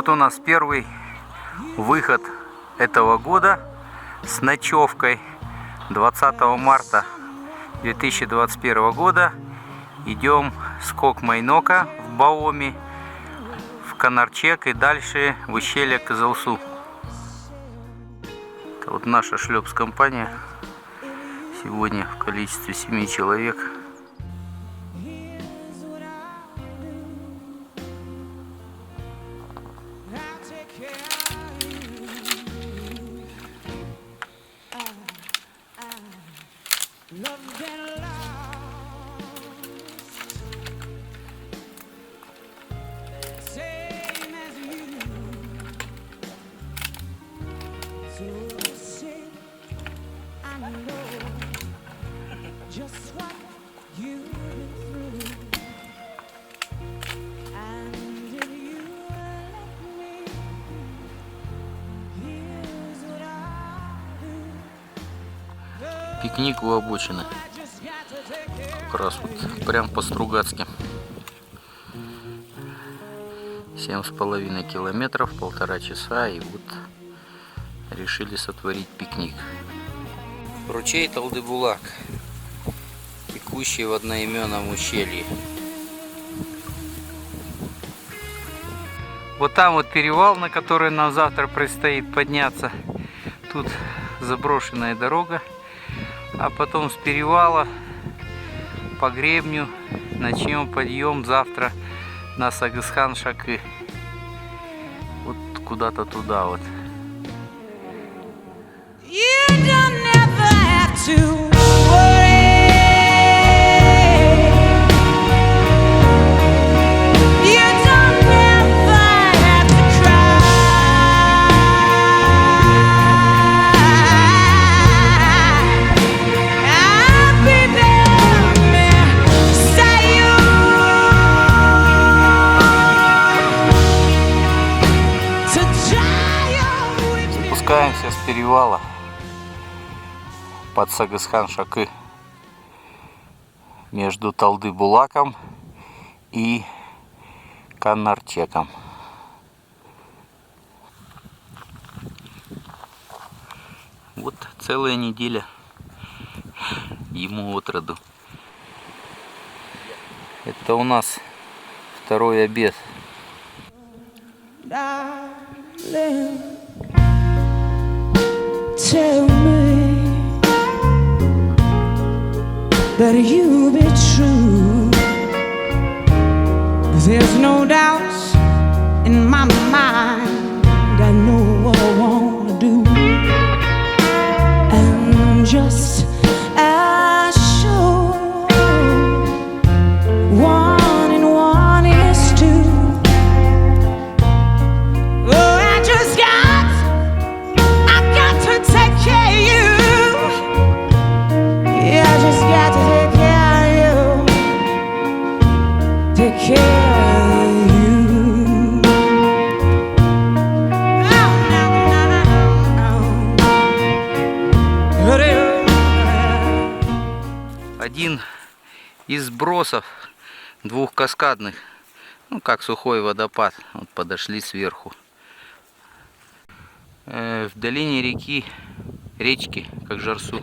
Вот у нас первый выход этого года с ночевкой 20 марта 2021 года. Идем с Кокмайнока в Баоми, в Канарчек и дальше в ущелье Кызылсу. Это вот наша шлепс-компания. Сегодня в количестве 7 человек. Пикник у обочины. Как раз вот прям по-стругацки. 7,5 километров, 1,5 часа, и вот решили сотворить пикник. Ручей Талды-Булак, текущий в одноименном ущелье. Вот там вот перевал, на который нам завтра предстоит подняться. Тут заброшенная дорога. А потом с перевала по гребню начнем подъем завтра на Сагысхан-Шакы. Вот куда-то туда вот. Спускаемся с перевала под Сагысхан-Шакы между Талды-Булаком и Канарчеком. Вот целая неделя ему от роду. Это у нас второй обед. Tell me that you be true. There's no doubt in my mind. I know what I wanna do, and just as sure, 1 and 1 is 2. Один из сбросов двухкаскадных, ну как сухой водопад, вот подошли сверху. В долине речки Кокжарсу.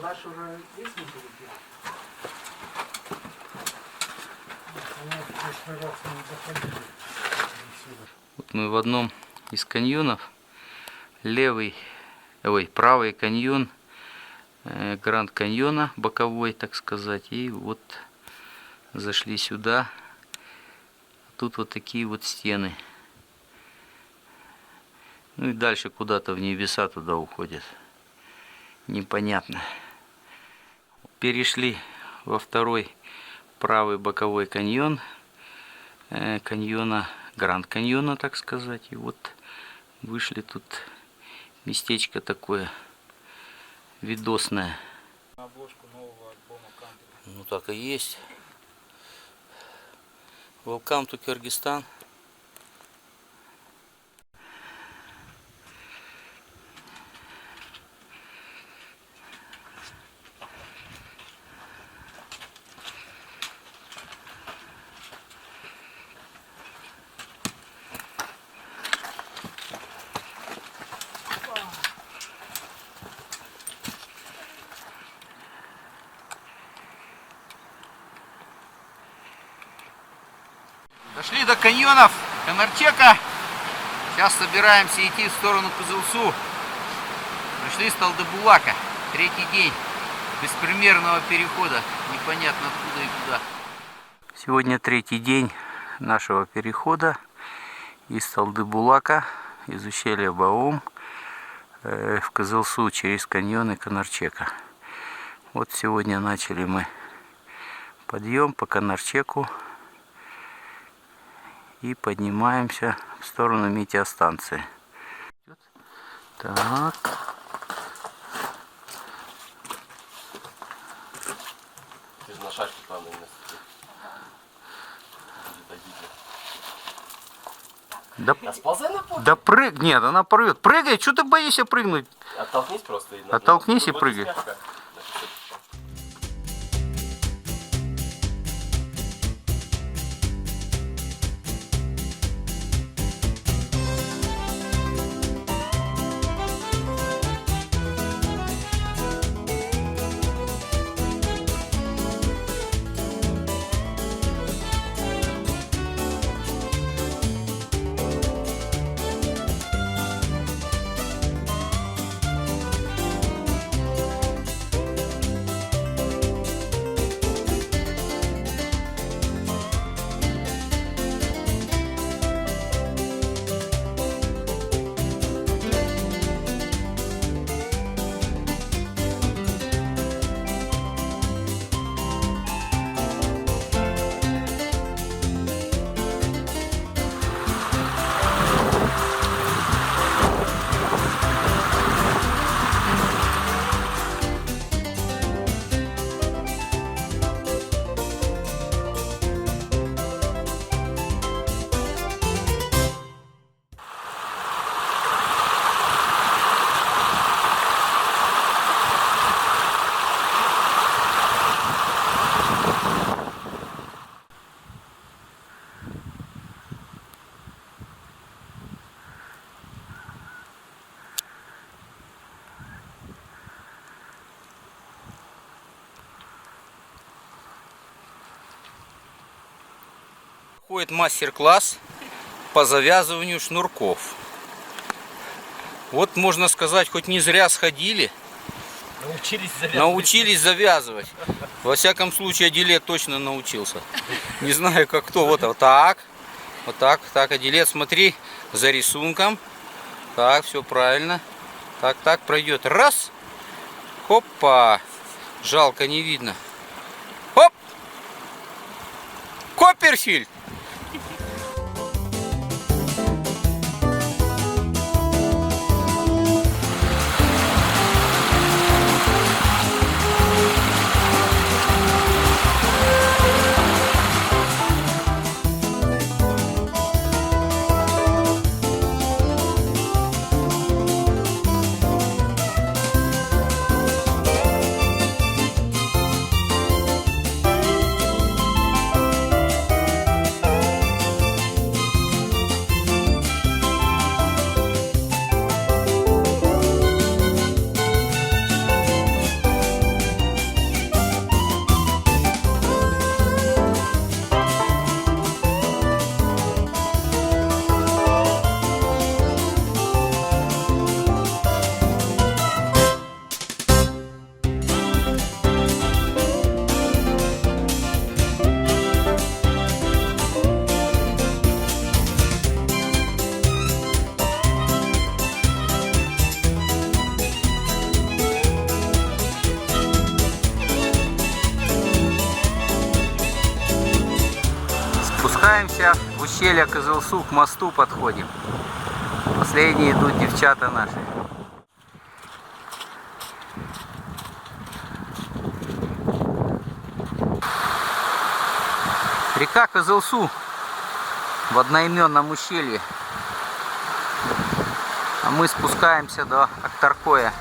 Дальше уже есть не Вот мы в одном из каньонов. Правый каньон Гранд Каньона, боковой, так сказать. И вот зашли сюда. Тут вот такие вот стены. Ну и дальше куда-то в небеса туда уходит. Непонятно. Перешли во второй правый боковой каньон. Каньона, Гранд Каньона, так сказать. И вот вышли тут местечко такое видосное. На обложку нового альбома кантри. Ну так и есть. Welcome to Кыргызстан. Дошли до каньонов Конарчека. Сейчас собираемся идти в сторону Кызылсу. Пришли с Талдыбулака. Третий день беспримерного перехода. Непонятно откуда и куда. Сегодня третий день нашего перехода из Талдыбулака, из ущелья Баум, в Кызылсу через каньоны Конарчека. Вот сегодня начали мы подъем по Конарчеку. И поднимаемся в сторону метеостанции. Так. На шашке главное не Да, а сползай на пол. да прыг... Нет, она порвет. Прыгай, что ты боишься прыгнуть? Оттолкнись просто. Оттолкнись и прыгай. Проходит мастер-класс по завязыванию шнурков. Вот можно сказать, хоть не зря сходили, научились завязывать. Во всяком случае, Адилет точно научился. Не знаю, как кто. Вот так, так, Адилет, смотри за рисунком. Так, все правильно. Так, пройдет. Раз. Хопа. Жалко, не видно. Хоп. Копперфильд. спускаемся в ущелье Кызылсу, к мосту подходим. Последние идут девчата наши. Река Кызылсу в одноименном ущелье. А мы спускаемся до Актаркоя.